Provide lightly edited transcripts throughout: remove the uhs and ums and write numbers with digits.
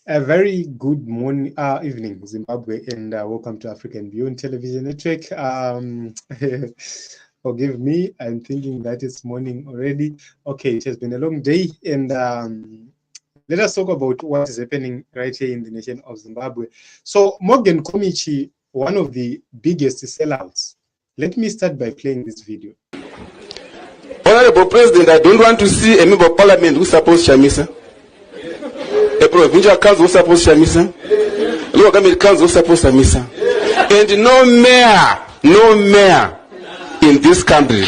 A very good morning, evening, Zimbabwe, and welcome to African Beyond Television Network. Forgive me, I'm thinking that it's morning already. Okay, it has been a long day, and let us talk about what is happening right here in the nation of Zimbabwe. So, Morgan Komichi, one of the biggest sellouts. Let me start by playing this video. Honorable President, I don't want to see a member of parliament who supports Chamisa. A provincial council who supports Chamisa. A local government council who supports Chamisa. And no mayor in this country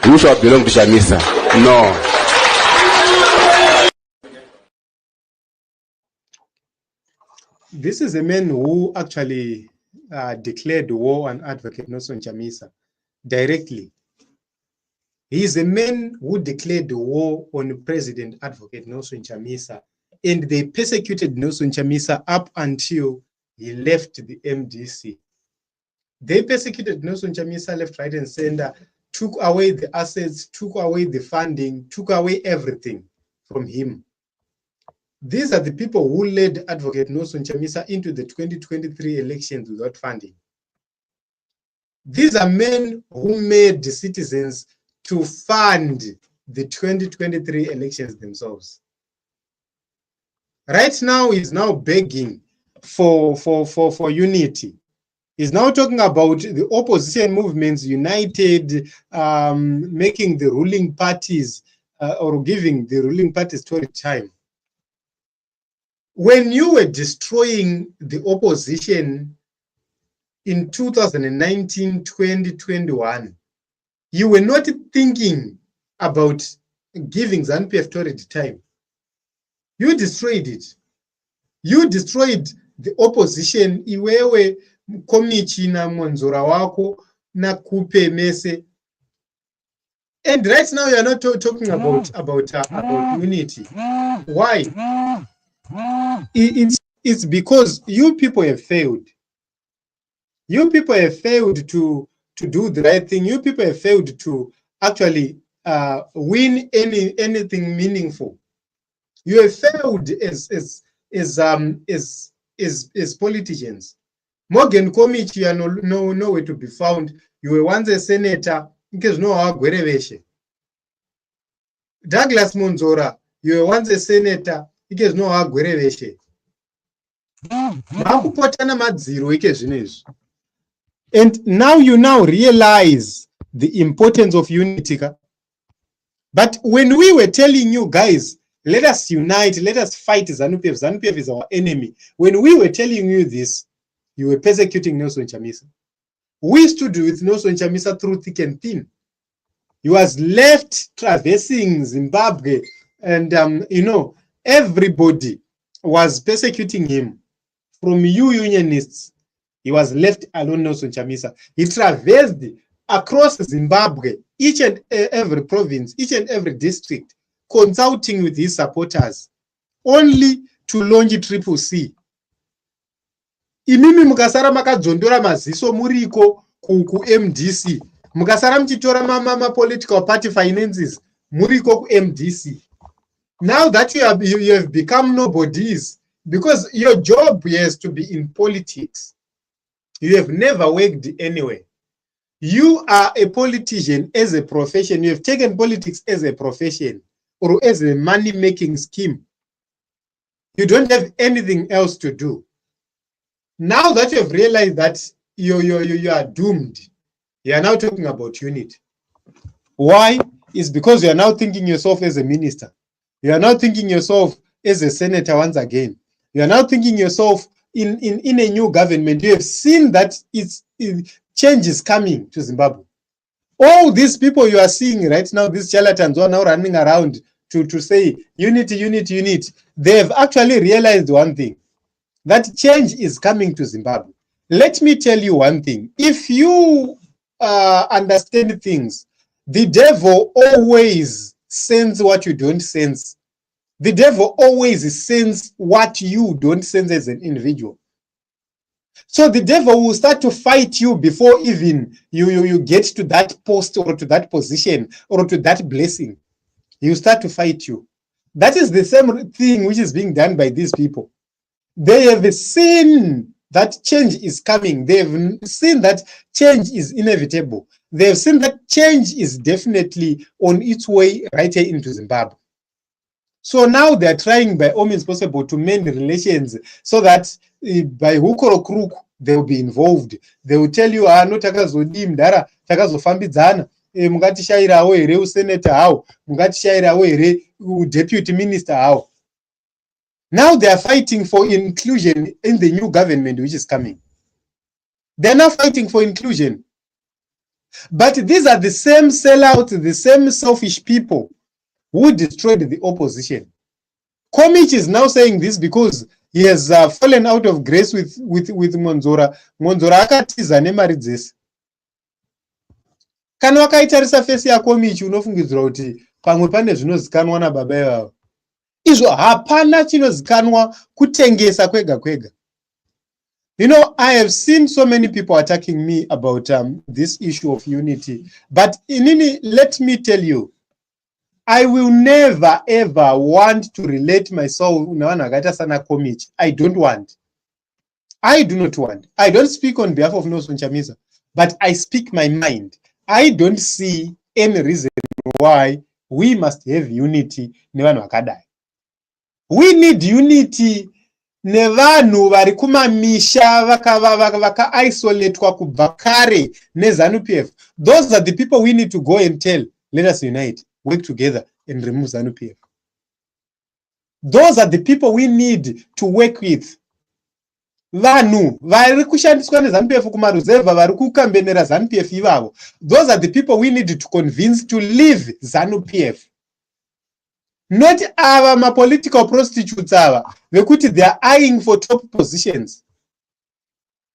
who shall belong to Chamisa. No. This is a man who actually declared war on Advocate Nelson Chamisa directly. He is a man who declared war on President Advocate Nelson Chamisa, and they persecuted Nelson Chamisa up until he left the MDC. They persecuted Nelson Chamisa left, right, and center, took away the assets, took away the funding, took away everything from him. These are the people who led Advocate Nelson Chamisa into the 2023 elections without funding. These are men who made the citizens to fund the 2023 elections themselves. Right now, he's now begging for unity. He's now talking about the opposition movements united, making the ruling parties or giving the ruling parties story time. When you were destroying the opposition in 2019, 2021, you were not thinking about giving ZANU-PF torrid time. You destroyed it. You destroyed the opposition. Iwewe Komichi na Mwanzora wako na Kupe Mese. And right now you are not talking about unity. Why? It's because you people have failed. You people have failed to do the right thing. You people have failed to actually win anything meaningful. You have failed as politicians. Morgan Komichi, you are nowhere to be found. You were once a senator. Because no Agwereveshe. Douglas Monzora, you were once a senator. Because no Agwereveshe. And now you realize the importance of unity. But when we were telling you guys, let us unite, let us fight ZANU-PF, ZANU-PF is our enemy. When we were telling you this, you were persecuting Nelson Chamisa. We stood with Nelson Chamisa through thick and thin. He was left traversing Zimbabwe, and everybody was persecuting him. From you unionists, he was left alone, Nelson Chamisa. He traversed across Zimbabwe, each and every province, each and every district, consulting with his supporters, only to launch Triple C. Imimi mukasara makadzondora maziso muriko ku MDC. Mukasara mchitora political party finances muriko ku MDC. Now that you have become nobodies, because your job is to be in politics. You have never worked anywhere. You are a politician as a profession. You have taken politics as a profession or as a money-making scheme. You don't have anything else to do. Now that you have realized that you are doomed, you are now talking about unity. Why? It's because you are now thinking yourself as a minister. You are now thinking yourself as a senator once again. You are now thinking yourself in a new government. You have seen that change is coming to Zimbabwe. All these people you are seeing right now, these charlatans who are now running around to say unity, unity, unity, they have actually realized one thing, that change is coming to Zimbabwe. Let me tell you one thing. If you understand things, the devil always sends what you don't sense. The devil always sends what you don't sense as an individual. So the devil will start to fight you before even you get to that post or to that position or to that blessing. He will start to fight you. That is the same thing which is being done by these people. They have seen that change is coming. They've seen that change is inevitable. They've seen that change is definitely on its way right here into Zimbabwe. So now they're trying by all means possible to mend relations so that by hook or crook, they'll be involved. They will tell you, no takazodi mdara, takazofambidzana, mungatishayirawo here usenator hawo, mungatishayirawo here deputy minister hawo. Now they are fighting for inclusion in the new government which is coming. They're now fighting for inclusion. But these are the same sellouts, the same selfish people who destroyed the opposition. Komich is now saying this because he has fallen out of grace with Monzora. Monzora akatiza nemari dzese. Kana wakaitarisa face ya Komich unofungidzira kuti pamwe pane zvinozikanwa nababa ivavo. Izvo hapana chinozikanwa kutengesa kwega kwega. You know, I have seen so many people attacking me about this issue of unity. But Inini, let me tell you, I will never ever want to relate myself to Sana Komich. I don't want. I do not want. I don't speak on behalf of Nelson Chamisa, but I speak my mind. I don't see any reason why we must have unity. We need unity. Nevanhu vari kumamisha vaka isolatwa kubva kare neZANU-PF. Those are the people we need to go and tell, let us unite, work together and remove ZANU-PF. Those are the people we need to work with. Vanhu vari kushandiswa neZANU-PF kumaruzeva vari kukambenera ZANU-PF ivavo. Those are the people we need to convince to leave ZANU-PF. Not our political prostitutes vekuti they are eyeing for top positions.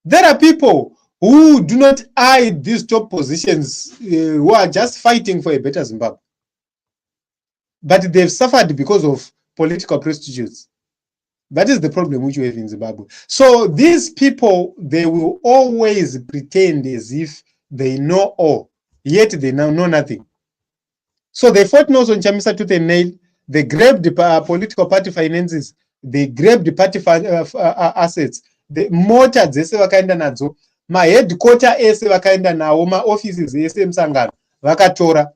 There are people who do not eye these top positions, who are just fighting for a better Zimbabwe. But they've suffered because of political prostitutes. That is the problem which we have in Zimbabwe. So these people, they will always pretend as if they know all, yet they now know nothing. So they fought Nelson Chamisa tooth and nail. They grabbed the political party finances. They grabbed the party assets. The mota dzese vakaenda nadzo. Ma headquarter ese vakaenda nawo. Ma offices ese msangano vakatora.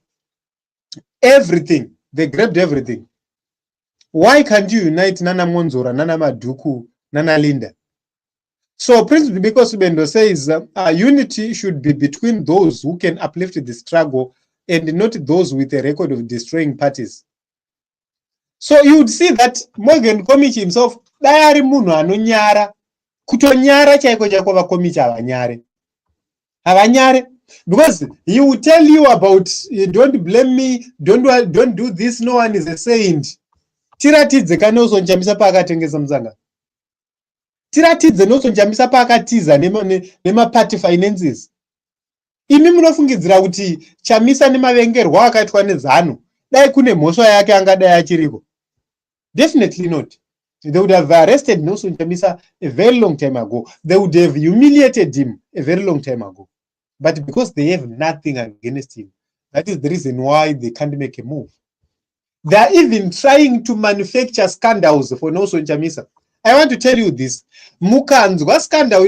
Everything. They grabbed everything. Why can't you unite Nana Monzora, Nana Maduku, Nana Linda? So Prince Biko Subendo says unity should be between those who can uplift the struggle and not those with a record of destroying parties. So you would see that Morgan Komich himself, diary muno anonyara, kutonyara chaiko chako vakomich avanyare. Because he will tell you about, don't blame me, don't do this, no one is a saint. Tiratidze Nelson Chamisa paakatengesa muzanga. Tiratidze Nelson Chamisa paakatiza nema party finances. Imi munofungidzira kuti Chamisa nemavengerwa akaitwa neZANU dai kune mhosva yake angadai achiriko. Definitely not. They would have arrested Nelson Chamisa a very long time ago. They would have humiliated him a very long time ago. But because they have nothing against him, that is the reason why they can't make a move. They are even trying to manufacture scandals for Nelson Chamisa. I want to tell you this. Mukanzwa scandal,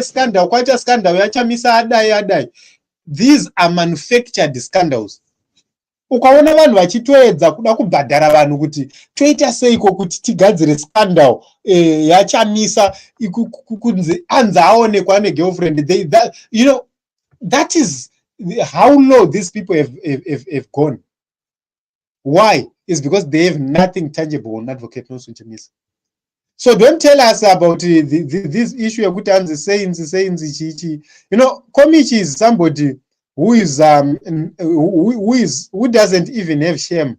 scandal, quite a scandal, Chamisa adai. These are manufactured scandals. Ukaona vanhu vachitoedza kuda kubhadhara vanhu kuti toita seiko kuti tigadzire scandal yaChamisa kunzi anzi aonekwa negirlfriend. You know, that is how low these people have gone. Why? It's because they have nothing tangible on Advocate Nelson Chamisa. So don't tell us about this issue of anzi saying chichi. You know, Komich is somebody who doesn't even have shame.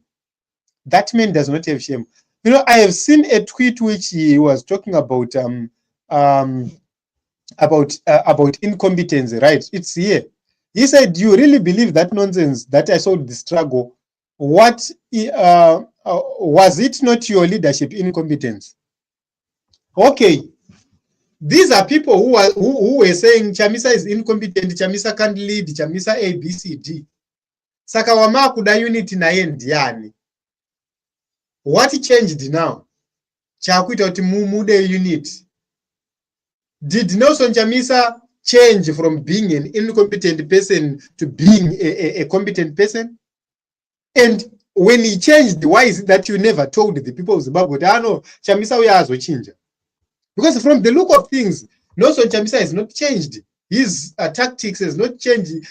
That man does not have shame. You know, I have seen a tweet which he was talking about incompetence, right? It's here. He said, "You really believe that nonsense that I saw the struggle? What was it not your leadership incompetence?" Okay. These are people who were saying Chamisa is incompetent, Chamisa can't lead, Chamisa A, B, C, D. Saka wamakuda unity na yendi yani. What changed now? chakuita kuti mude unit. Did Nelson Chamisa change from being an incompetent person to being a competent person? And when he changed, why is it that you never told the people of Zimbabwe that no, Chamisa we has change? Because from the look of things, Nelson Chamisa has not changed. His tactics has not changed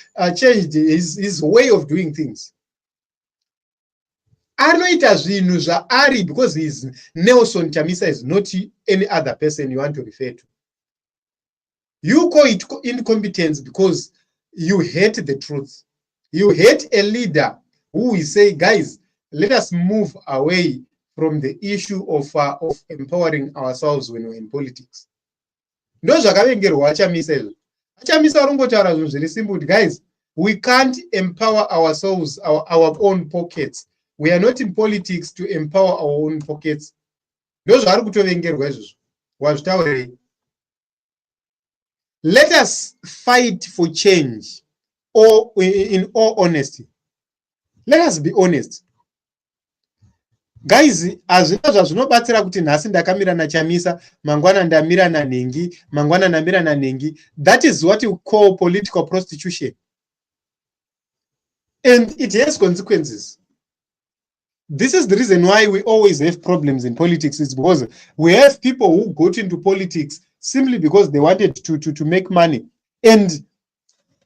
his way of doing things. Anoita zvinhu zvaari because he's Nelson Chamisa is not any other person you want to refer to. You call it incompetence because you hate the truth. You hate a leader who will say, guys, let us move away from the issue of empowering ourselves when we're in politics. Those are coming here, Chamisa Rungochara is very simple, guys. We can't empower ourselves, our own pockets. We are not in politics to empower our own pockets. Those are let us fight for change, or in all honesty. Let us be honest. Guys, as zvinobatsira kuti nhasi ndakamira naChamisa, mangwana ndamira naNengi, mangwana ndamira naNengi. That is what you call political prostitution. And it has consequences. This is the reason why we always have problems in politics. It's because we have people who got into politics simply because they wanted to make money. And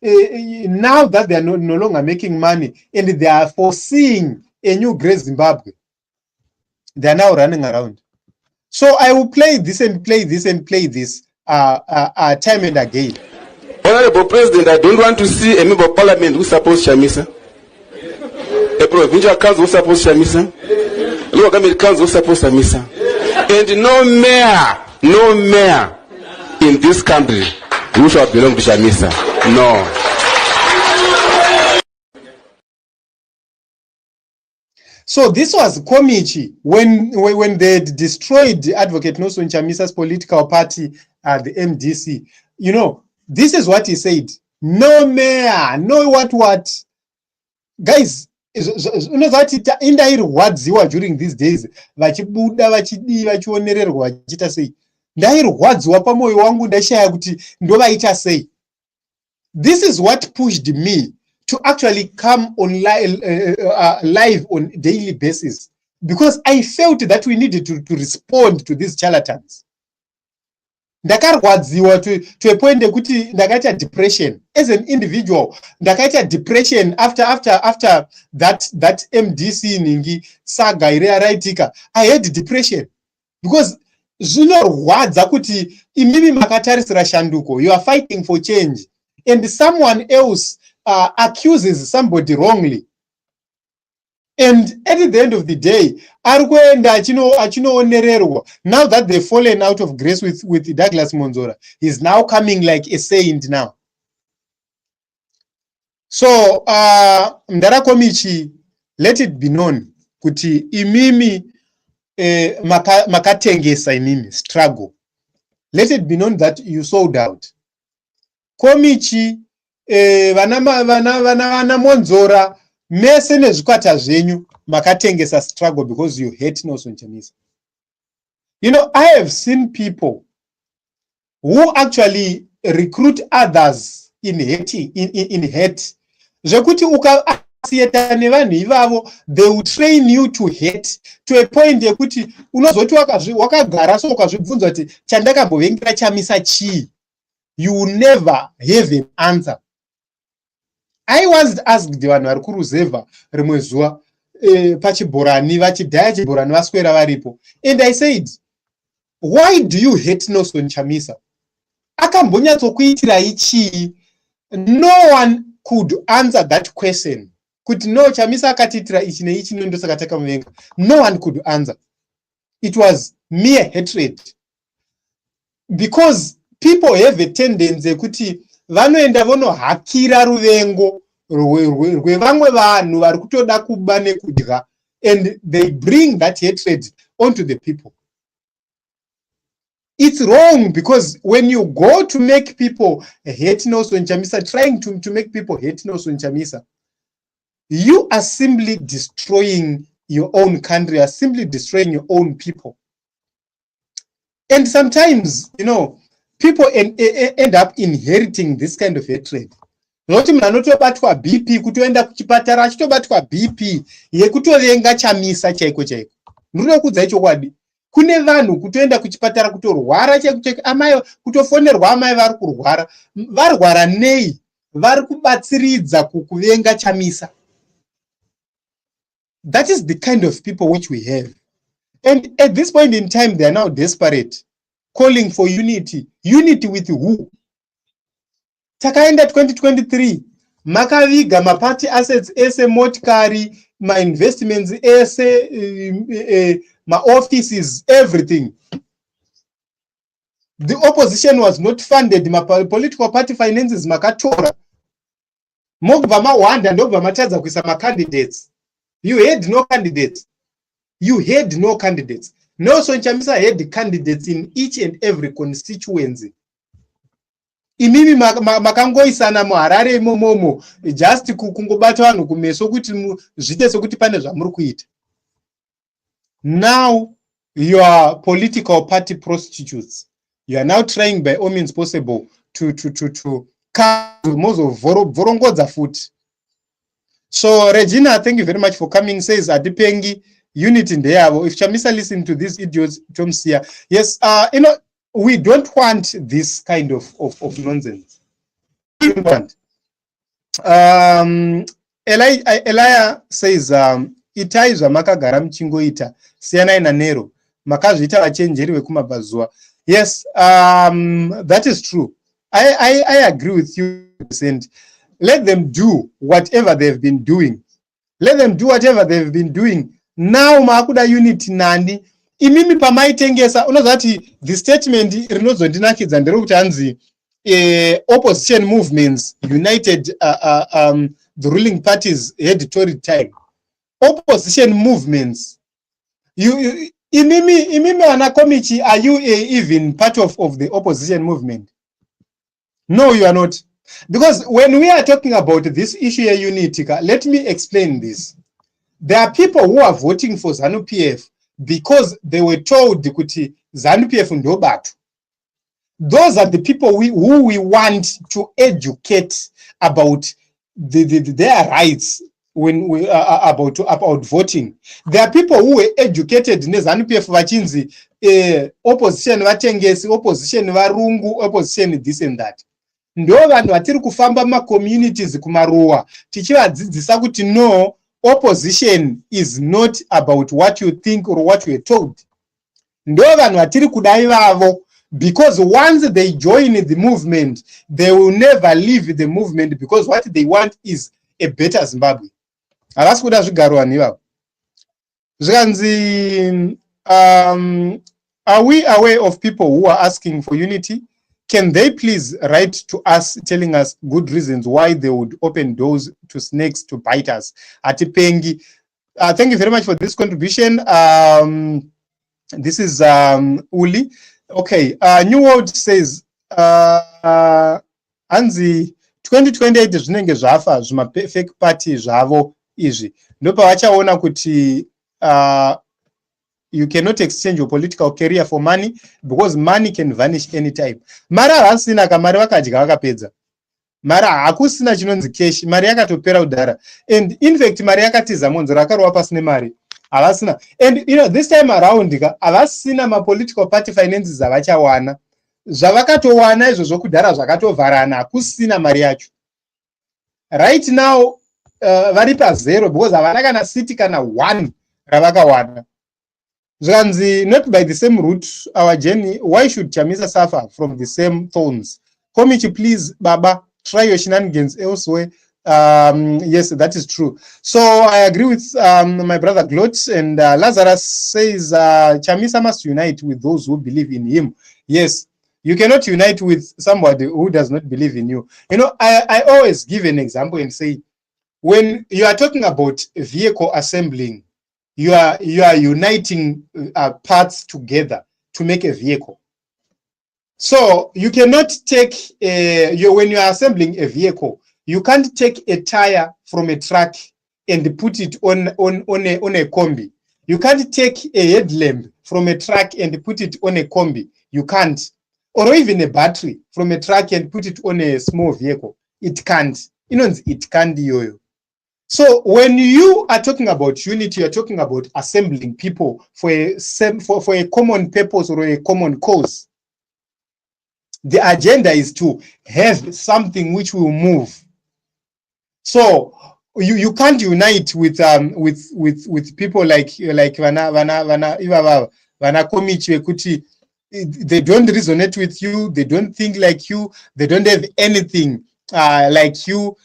now that they are no longer making money and they are foreseeing a new great Zimbabwe, they are now running around. So I will play this and play this and play this time and again. Honorable President, I don't want to see a member of parliament who supports Chamisa, a provincial council who supports Chamisa, a local government council who supports Chamisa, and no mayor in this country who shall belong to Chamisa. No. So this was Komichi when they destroyed Advocate Nelson Chamisa's political party at the MDC. You know, this is what he said. No mayor, no what. Guys, you know that indairwadziwa during these days. Vachibuda vachionererwa vachita sei. Ndairwadziwa pamoyo wangu ndashaya kuti ndovaita sei. This is what pushed me to actually come on live on a daily basis, because I felt that we needed to respond to these charlatans. Ndakarwadziwa to a point kuti ndakaita depression as an individual. Ndakaita depression after that MDC Ningi saga iraitika. I had depression because zvinorwadza kuti imimi makatarisira shanduko. You are fighting for change and someone else accuses somebody wrongly, and at the end of the day, now that they've fallen out of grace with Douglas Monzora, he's now coming like a saint now. So Mdara Komichi, let it be known kuti imimi makatengesa imimi struggle. Let it be known that you sold out. Komichi vana Monzora mese nezvikwata zvenyu makatengesa struggle because you hate Nelson Chamisa. You know, I have seen people who actually recruit others in hate. Zvekuti ukasieta nevanhu ivavo, they will train you to hate to a point yekuti unozoti wakagara so ukazvibvunza kuti chandakambovengera Chamisa chii, you will never have an answer. I once asked vanhu vari kuruzevha rimwe zuva pachibhorani vachidhaya chibhorani vaswera varipo, and I said, why do you hate Nelson Chamisa? Akambonyatsokuitirai chii? No one could answer that question. Kuti no, Chamisa akatiitira ichi neichi ndosaka takamuvenga. No one could answer. It was mere hatred. Because people have a tendency kuti vanoenda vonohakira ruvengo rwevamwe vanhu vari kutoda kuba nekudya, and they bring that hatred onto the people. It's wrong, because when you go to make people hate Nelson Chamisa, trying to make people hate Nelson Chamisa, you are simply destroying your own country, are simply destroying your own people. And sometimes, people end up inheriting this kind of hatred. Noti munhu anotobatwa BP kutoenda kuchipatara achitobatwa BP yekutovenga Chamisa chaiko chaiko. Ndinoda kuudza chokwadi. Kune vanhu kutoenda kuchipatara kutorwara chaiko amai kutofonerwa amai vari kurwara. Varwara nei? Vari kubatsiridza kuvenga Chamisa. That is the kind of people which we have. And at this point in time, they are now desperate, calling for unity. Unity with who? Takaenda 2023, makaviga mapati assets ese motikari, my investments ese, my offices, everything. The opposition was not funded, my political party finances makatora. Mogba mawanda ndobva matadza kuisa ma candidates. You had no candidates. You had no candidates. Nelson Chamisa had candidates in each and every constituency. Imimi makangoisana muHarare imomo just kungobata vanhu kumeso kuti zvite sokuti pane zvamuri kuita. Now you are political party prostitutes. You are now trying by all means possible to vorongodza futi. So Regina, thank you very much for coming. Says Adipengi unity ndeyavo. If Chamisa listen to these idiots, Chomsia. Yes, we don't want this kind of nonsense. We don't want. Elia says, itai zvamakagara muchingoita siyanai nanero makazviita vachenjeri vekumabvazuva. Yes, that is true. I agree with you. And let them do whatever they've been doing. Let them do whatever they've been doing. Now makuda unity nandi. Imimi pamaitengesa unozati the statement rinozondinakidza nderekuti hanzi opposition movements united the ruling parties had torrid time. Opposition movements, imimi anakomichi, are you even part of the opposition movement? No, you are not. Because when we are talking about this issue of unity, let me explain this. There are people who are voting for ZANU-PF because they were told kuti ZANU-PF ndobatu. Those are the people who we want to educate about their rights when we about voting. There are people who were educated in ZANU-PF vachinzi opposition vatengesi, opposition varungu, opposition this and that. Ndo vanhu vatiri kufamba ma communities kumaruwa tichivadzidzisa kuti no, opposition is not about what you think or what you are told. Ndo vanhu vatiri kudai vavo, because once they join the movement, they will never leave the movement because what they want is a better Zimbabwe. Havasi kuda zvigaro vanhu ivavo. Zvikanzi, are we aware of people who are asking for unity? Can they please write to us telling us good reasons why they would open doors to snakes to bite us? Atipengi. Thank you very much for this contribution. This is Uli. Okay. New World says, Anzi 2028 zvinenge zvafa zvima fake party zvavo izvi. Ndopa vachaona kuti you cannot exchange your political career for money because money can vanish anytime. Mara havasina kamari vakadya vakapedza. Mara hakusina chinonzi cash, mari yakatopera kudhara. And in fact mari yakatiza monzo rakarova pasine mari. Havasina. And this time around havasina ma political party finances avachawana. Zvavakatowana izvozvo kudhara zvakatovharana, hakusina mari yacho. Right now vari pa zero because havana kana city kana 1 ravakawana. Zvanzi, not by the same route, our journey. Why should Chamisa suffer from the same thorns? Komichi, please, Baba, try your shenanigans elsewhere. Yes, that is true. So I agree with my brother Glot, and Lazarus says Chamisa must unite with those who believe in him. Yes, you cannot unite with somebody who does not believe in you. I always give an example and say, when you are talking about vehicle assembling, you are uniting parts together to make a vehicle. So you cannot take when you are assembling a vehicle, you can't take a tire from a truck and put it on a combi You can't take a headlamp from a truck and put it on a combi. You can't. Or even a battery from a truck and put it on a small vehicle. It can't. It can't. So when you are talking about unity, you're talking about assembling people for a common purpose or a common cause. The agenda is to have something which will move. So you can't unite with people like vana komichi kuti they don't resonate with you, they don't think like you, they don't have anything like you,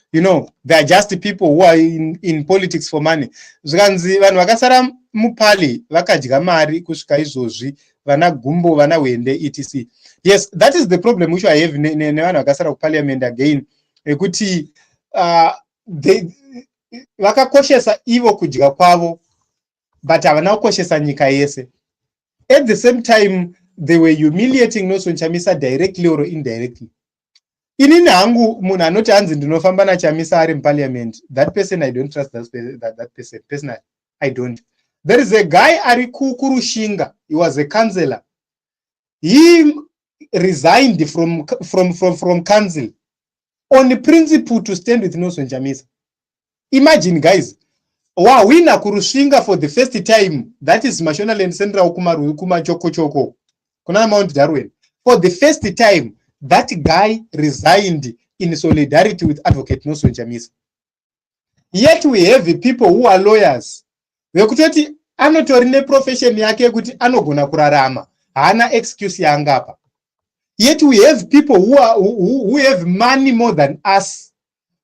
they're just people who are in politics for money. Zvikanzi vanhu vakasara mupali vakadya mari kusvika izvozvi, vana gumbo, vana wende, etc. Yes, that is the problem which I have nevanhu vakasara kuparliament again, ekuti vakakoshesa ivo kudya kwavo but havana kukoshesa nyika yese. At the same time they were humiliating Nelson Chamisa directly or indirectly. Inini hangu munhu anoti hanzi ndinofamba naChamisa ari muparliament, that person I don't trust that person personally. I don't. There is a guy ari kurushinga, he was a councillor. He resigned from council on the principle to stand with Nelson Chamisa. Imagine guys, wawina kurushinga for the first time, that is Mashonaland Central kuma Choko kuna Mount Darwin. For the first time, that guy resigned in solidarity with Advocate Nelson Chamisa. Yet we have people who are lawyers. Vekutoti anotorine profession yake kuti anogona kurarama, hana excuse yangapa. Yet we have people who have money more than us.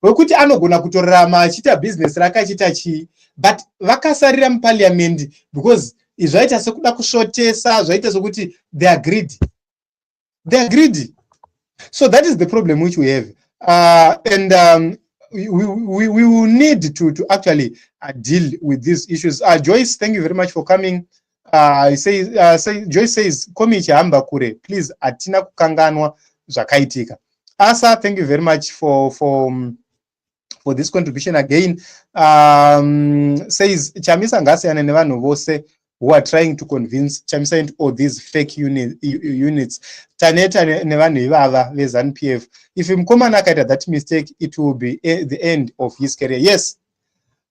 Vekuti anogona kutorarama achita business rakachita chi, but vakasarira muparliament because zvaita sekuda kushotesa, zvaita sekuti they are greedy. They are greedy. So that is the problem which we have. And we will need to actually deal with these issues. Joyce, thank you very much for coming. Joyce says, Komichi hamba kure, please atina kukanganwa zvakaitika. Asa, thank you very much for this contribution again. Says Chamisa ngasiyana nevanhu vose who are trying to convince Chamisa into all these fake units. Taneta nevanhu ivava veZANU-PF. If Mkomana akaita that mistake, it will be the end of his career. Yes.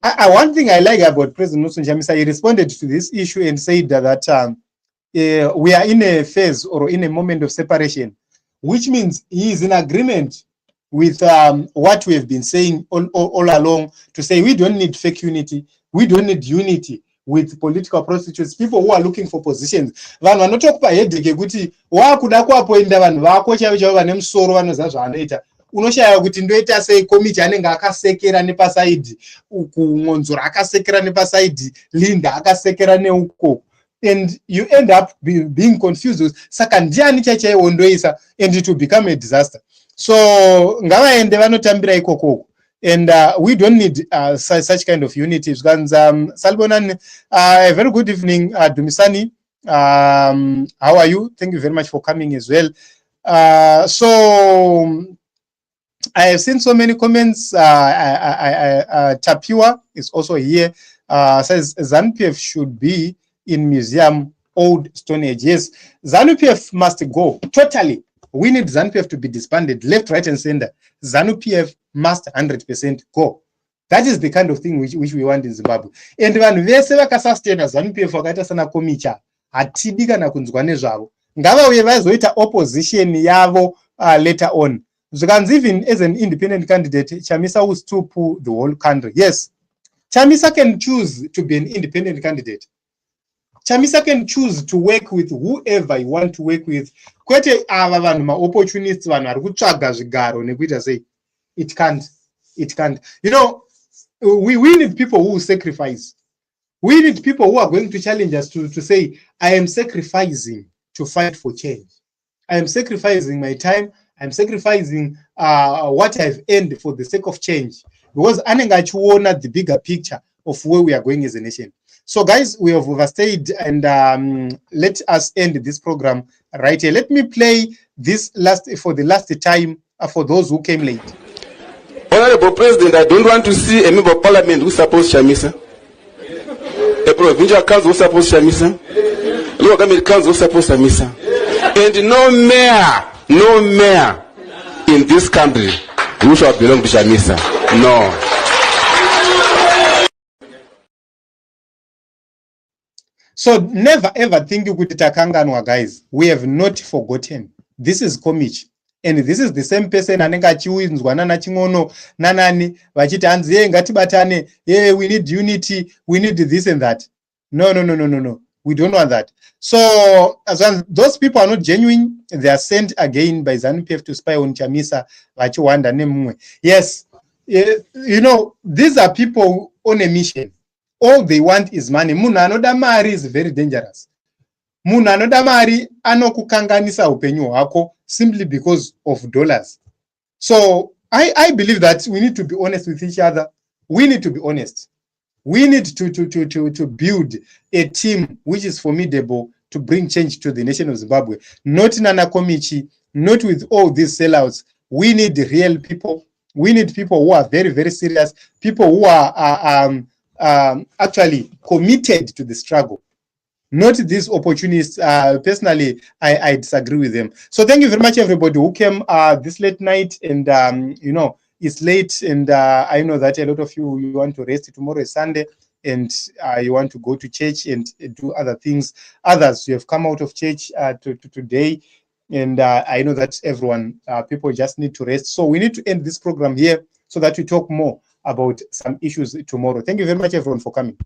One thing I like about President Nelson Chamisa, he responded to this issue and said that we are in a phase or in a moment of separation, which means he is in agreement with what we have been saying all along, to say we don't need fake unity, we don't need unity with political prostitutes, people who are looking for positions. Vanhu vanotokupa headache kuti wakuda kuapoinda vanhu vako chaivo vane musoro vanoziva zvavanoita, unoshaya kuti ndoita sei Komichi anenge akasekera nepasaidhi uku, Ngonzora akasekera nepasaidhi, Linda akasekera neuko, and you end up being confused. Saka ndiani chaiwo ndoisa, and it will become a disaster. So ngavaende vanotambira ikoko. And we don't need such kind of unity. Salbonan, a very good evening, Dumisani. How are you? Thank you very much for coming as well. So I have seen so many comments. Tapua is also here. Says ZANU-PF should be in museum, old Stone Age. Yes, ZANU-PF must go totally. We need ZANU-PF to be disbanded, left, right, and center. ZANU-PF must 100% go. That is the kind of thing which we want in Zimbabwe. And vanhu vese vakasustain ZANU-PF vakaita sana Komicha, hatidi kana kunzwa nezvavo. Ngavauye vazoita opposition yavo later on. Zvikanzi even as an independent candidate, Chamisa will still pull the whole country. Yes, Chamisa can choose to be an independent candidate. Chamisa can choose to work with whoever you want to work with. Kwete ava vanhu ma-opportunists vanhu vari kutsvaga zvigaro nekuita sei. It can't. We need people who sacrifice. We need people who are going to challenge us to say, I am sacrificing to fight for change. I am sacrificing my time. I'm sacrificing what I've earned for the sake of change. Because anenga chiona the bigger picture of where we are going as a nation. So guys, we have overstayed, and let us end this program right here. Let me play this for the last time for those who came late. Honorable President, I don't want to see a member of parliament who supports Chamisa. a provincial council who supports Chamisa, local government council who supports Chamisa, and no mayor in this country who shall belong to Chamisa. No. So never ever think you could takanganwa, guys. We have not forgotten. This is Komich. And this is the same person anenga chiwinzwa nana chingono nanani vachiti hanzi ngatibatane, we need unity, we need this and that. No. We don't want that. So as well, those people are not genuine. They are sent again by ZANU-PF to spy on Chamisa. Yes, you know, these are people on a mission. All they want is money. Munhu anoda mari is very dangerous. Munhu anoda mari anokukanganisa upenyu hwako simply because of dollars. So I believe that we need to be honest with each other. We need to be honest. We need to build a team which is formidable to bring change to the nation of Zimbabwe. Not Nana Komichi, not with all these sellouts. We need real people. We need people who are very, very serious, people who are actually committed to the struggle. Not these opportunists. Personally, I disagree with them. So thank you very much, everybody who came this late night. And, you know, it's late. And I know that a lot of you want to rest. Tomorrow is Sunday. And you want to go to church and do other things. Others, you have come out of church today. And I know that everyone, people just need to rest. So we need to end this program here so that we talk more about some issues tomorrow. Thank you very much, everyone, for coming.